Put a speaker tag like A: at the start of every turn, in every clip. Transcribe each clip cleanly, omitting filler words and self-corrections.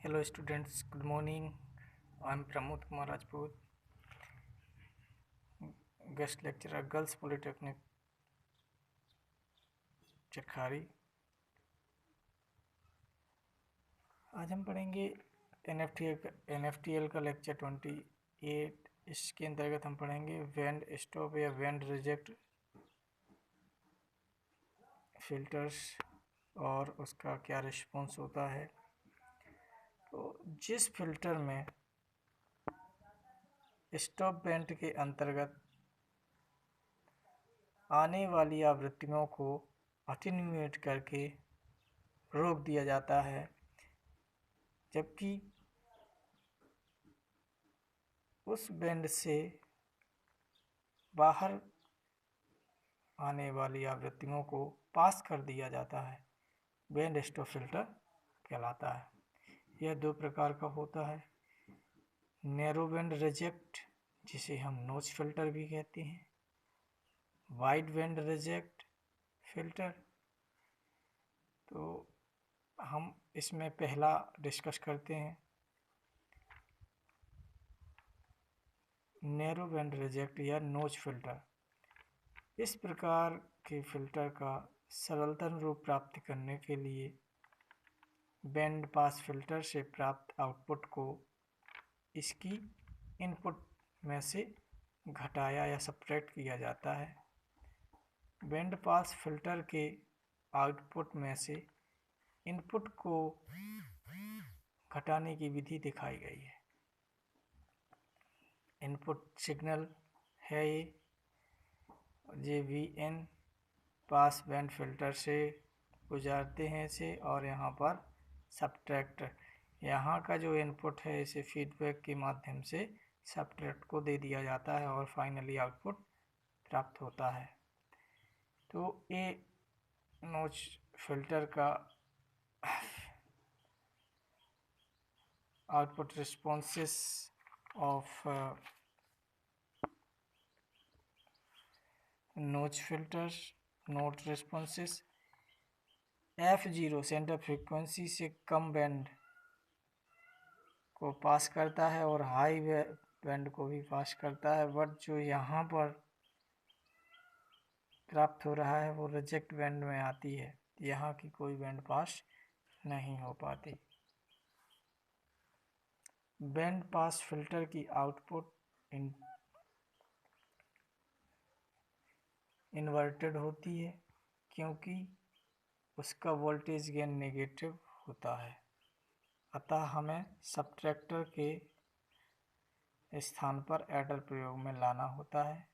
A: Hello students, good morning. I'm Pramod Kumar Rajput, guest lecturer, Girls Polytechnic, Charkhari. आज हम पढ़ेंगे NFTL का lecture 28। इसके अंतर्गत हम पढ़ेंगे बैंड स्टॉप या बैंड रिजेक्ट फिल्टर्स और उसका क्या रिस्पॉन्स होता है। तो जिस फिल्टर में स्टॉप बैंड के अंतर्गत आने वाली आवृत्तियों को अटेन्यूएट करके रोक दिया जाता है, जबकि उस बैंड से बाहर आने वाली आवृत्तियों को पास कर दिया जाता है, बैंड स्टॉप फिल्टर कहलाता है। यह दो प्रकार का होता है, नैरो बैंड रिजेक्ट जिसे हम नोच फिल्टर भी कहते हैं, वाइड बैंड रिजेक्ट फिल्टर। तो हम इसमें पहला डिस्कस करते हैं, नैरो बैंड रिजेक्ट या नोच फिल्टर। इस प्रकार के फिल्टर का सरलतम रूप प्राप्त करने के लिए बैंड पास फिल्टर से प्राप्त आउटपुट को इसकी इनपुट में से घटाया या सब्ट्रैक्ट किया जाता है। बैंड पास फिल्टर के आउटपुट में से इनपुट को घटाने की विधि दिखाई गई है। इनपुट सिग्नल है ये VN पास बैंड फिल्टर से गुजारते हैं इसे, और यहाँ पर सब्ट्रैक्ट, यहाँ का जो इनपुट है इसे फीडबैक के माध्यम से सब्ट्रैक्ट को दे दिया जाता है और फाइनली आउटपुट प्राप्त होता है। तो ये नोच फिल्टर का आउटपुट रिस्पॉन्सेस ऑफ नोच filter note responses F0 centre frequency से कम बैंड को पास करता है और हाई बैंड को भी पास करता है, बट जो यहाँ पर प्राप्त हो रहा है वो रिजेक्ट बैंड में आती है, यहाँ की कोई बैंड पास नहीं हो पाती। बैंड पास फिल्टर की आउटपुट इन्वर्टेड होती है क्योंकि उसका वोल्टेज गेन नेगेटिव होता है, अतः हमें सब्ट्रैक्टर के स्थान पर एडर प्रयोग में लाना होता है।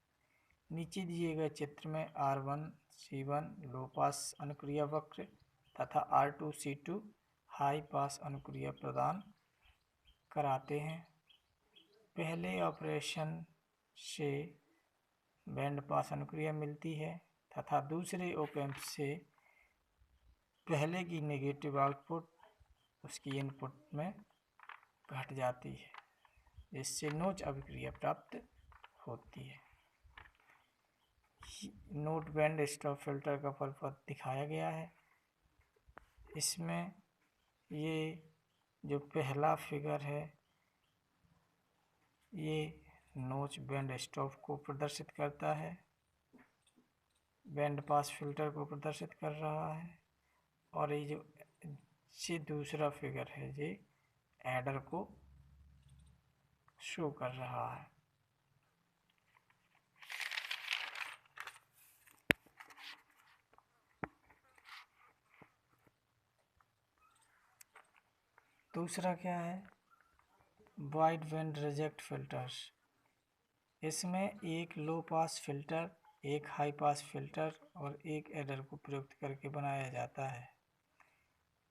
A: नीचे दिए गए चित्र में R1 C1 लो पास अनुक्रिया वक्र तथा R2 C2 हाई पास अनुक्रिया प्रदान कराते हैं। पहले ऑपरेशन से बैंड पास अनुक्रिया मिलती है तथा दूसरे ऑप एम्प से पहले की नेगेटिव आउटपुट उसकी इनपुट में घट जाती है, जिससे नोच अभिक्रिया प्राप्त होती है। नोट बैंड स्टॉप फिल्टर का फलपथ दिखाया गया है। इसमें ये जो पहला फिगर है ये नोच बैंड स्टॉप को प्रदर्शित करता है, बैंड पास फिल्टर को प्रदर्शित कर रहा है, और ये दूसरा फिगर है ये एडर को शो कर रहा है। दूसरा क्या है, वाइड बैंड रिजेक्ट फिल्टर्स। इसमें एक लो पास फिल्टर, एक हाई पास फिल्टर और एक एडर को प्रयुक्त करके बनाया जाता है।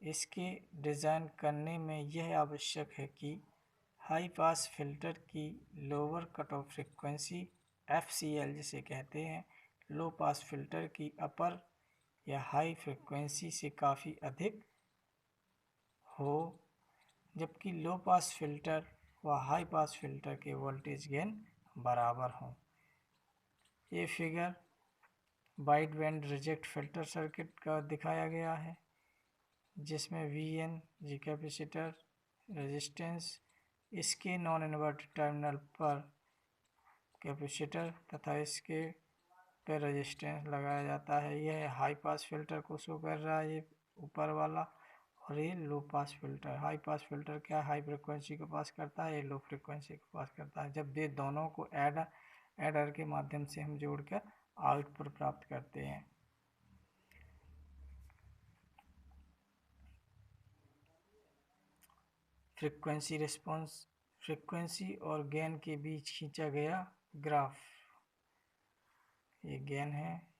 A: इसके डिज़ाइन करने में यह आवश्यक है कि हाई पास फिल्टर की lower cut off frequency FCL जिसे कहते हैं, लो पास फिल्टर की अपर या हाई फ्रिक्वेंसी से काफ़ी अधिक हो, जबकि लो पास फिल्टर व हाई पास फिल्टर के वोल्टेज गेन बराबर हों। ये figure wide band reject filter circuit का दिखाया गया है, जिसमें VN जी कैपेसिटर, रेजिस्टेंस, इसके नॉन इन्वर्टेड टर्मिनल पर कैपेसिटर तथा इसके पे रेजिस्टेंस लगाया जाता है। यह हाई पास फिल्टर को शो कर रहा है, ये ऊपर वाला, और ये low pass filter. High pass filter क्या हाई फ्रिक्वेंसी को पास करता है, ये लो फ्रिक्वेंसी को पास करता है। जब ये दोनों को एडर के माध्यम से हम जोड़कर आउटपुट प्राप्त करते हैं। फ्रिक्वेंसी रिस्पॉन्स, फ्रिक्वेंसी और गेन के बीच खींचा गया ग्राफ। ये गेन है,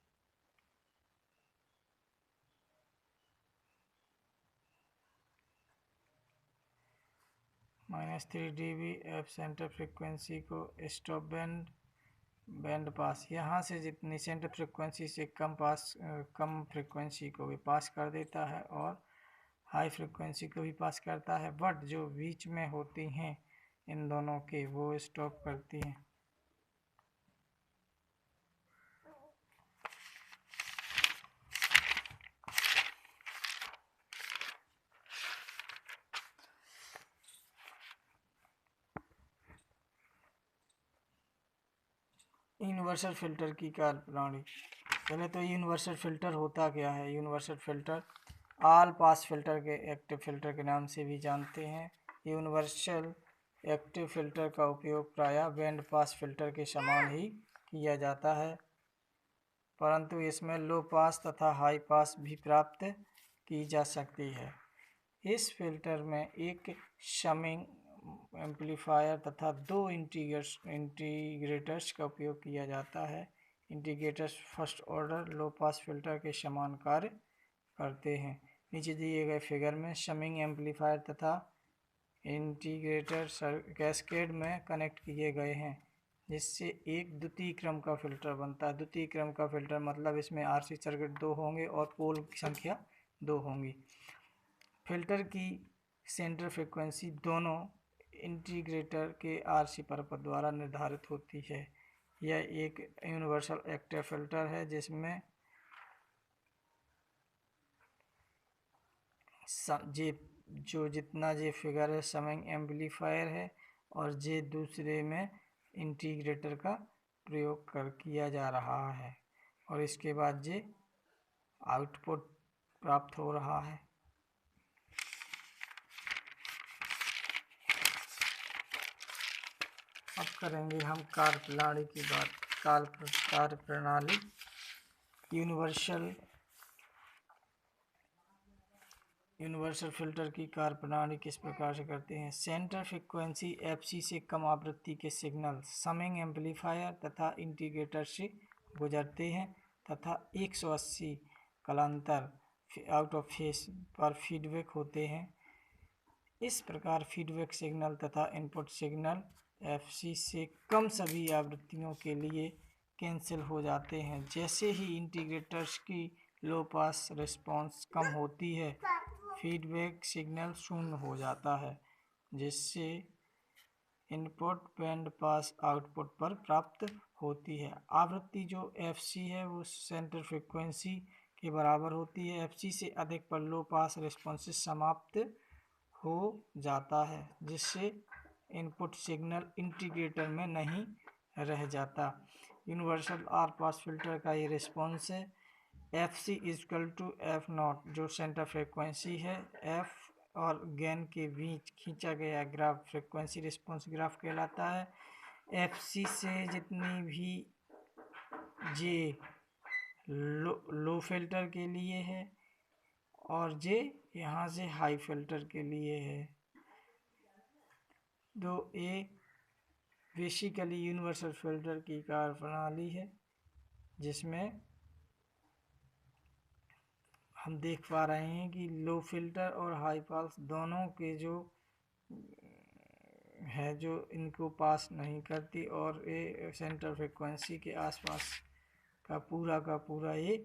A: -3 dB एफ सेंटर फ्रिक्वेंसी को स्टॉप बैंड पास, यहाँ से जितनी सेंटर फ्रिक्वेंसी से कम फ्रिक्वेंसी को भी पास कर देता है और हाई फ्रिक्वेंसी को भी पास करता है, बट जो बीच में होती हैं इन दोनों के वो स्टॉप करती हैं। यूनिवर्सल फिल्टर की कार्यप्रणाली। पहले तो यूनिवर्सल फिल्टर होता क्या है। Universal filter all pass filter के एक्टिव फिल्टर के नाम से भी जानते हैं। यूनिवर्सल एक्टिव फिल्टर का उपयोग प्रायः बैंड पास फिल्टर के समान ही किया जाता है, परंतु इसमें लो पास तथा हाई पास भी प्राप्त की जा सकती है। इस फिल्टर में एक समिंग एम्पलीफायर तथा दो इंटीग्रेटर्स का उपयोग किया जाता है। Integrators first order low pass filter के समान कार्य करते हैं। नीचे दिए गए फिगर में समिंग एम्पलीफायर तथा इंटीग्रेटर कैस्केड में कनेक्ट किए गए हैं, जिससे एक द्वितीय क्रम का फिल्टर बनता है। द्वितीय क्रम का फिल्टर मतलब इसमें आरसी सर्किट 2 होंगे और पोल की संख्या 2 होंगी। फिल्टर की सेंटर फ्रिक्वेंसी दोनों इंटीग्रेटर के आरसी परपथ द्वारा निर्धारित होती है। यह एक यूनिवर्सल एक्टिव फिल्टर है जिसमें जो जितना जे फिगर है समिंग एम्पलीफायर है और जे दूसरे में इंटीग्रेटर का प्रयोग किया जा रहा है और इसके बाद जे आउटपुट प्राप्त हो रहा है। अब करेंगे हम कार्यप्रणाली की बात। कार्यप्रणाली यूनिवर्सल फिल्टर की कार्यप्रणाली किस प्रकार से करते हैं। सेंटर फ्रिक्वेंसी एफसी से कम आवृत्ति के सिग्नल समिंग एम्पलीफायर तथा इंटीग्रेटर से गुजरते हैं तथा 180 कालांतर आउट ऑफ फेस पर फीडबैक होते हैं। इस प्रकार फीडबैक सिग्नल तथा इनपुट सिग्नल एफसी से कम सभी आवृत्तियों के लिए कैंसिल हो जाते हैं। जैसे ही इंटीग्रेटर्स की लो पास रिस्पांस कम होती है, फीडबैक सिग्नल शून्य हो जाता है, जिससे इनपुट बैंड पास आउटपुट पर प्राप्त होती है। आवृत्ति जो एफसी है वो सेंटर फ्रिक्वेंसी के बराबर होती है। एफसी से अधिक पर लो पास रिस्पॉन्स समाप्त हो जाता है, जिससे इनपुट सिग्नल इंटीग्रेटर में नहीं रह जाता। यूनिवर्सल ऑल पास फिल्टर का ये रिस्पॉन्स है F C is equal to F naught, जो सेंटर फ्रिक्वेंसी है, एफ और गेन के बीच खींचा गया ग्राफ फ्रिक्वेंसी रिस्पॉन्स ग्राफ कहलाता है। एफ सी से जितनी भी जे लो फिल्टर के लिए है और जे यहाँ से हाई फिल्टर के लिए है। तो ये बेसिकली यूनिवर्सल फिल्टर की कार्यप्रणाली है, जिसमें हम देख पा रहे हैं कि लो फिल्टर और हाई पास दोनों के जो है जो इनको पास नहीं करती और ये सेंटर फ्रिक्वेंसी के आसपास का पूरा ये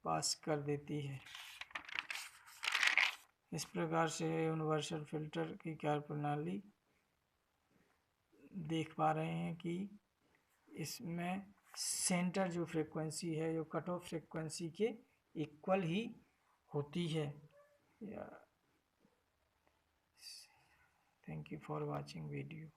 A: पास कर देती है। इस प्रकार से यूनिवर्सल फिल्टर की कार्यप्रणाली देख पा रहे हैं कि इसमें सेंटर जो फ्रिक्वेंसी है जो कट ऑफ फ्रिक्वेंसी के इक्वल ही होती है। Thank you for watching video.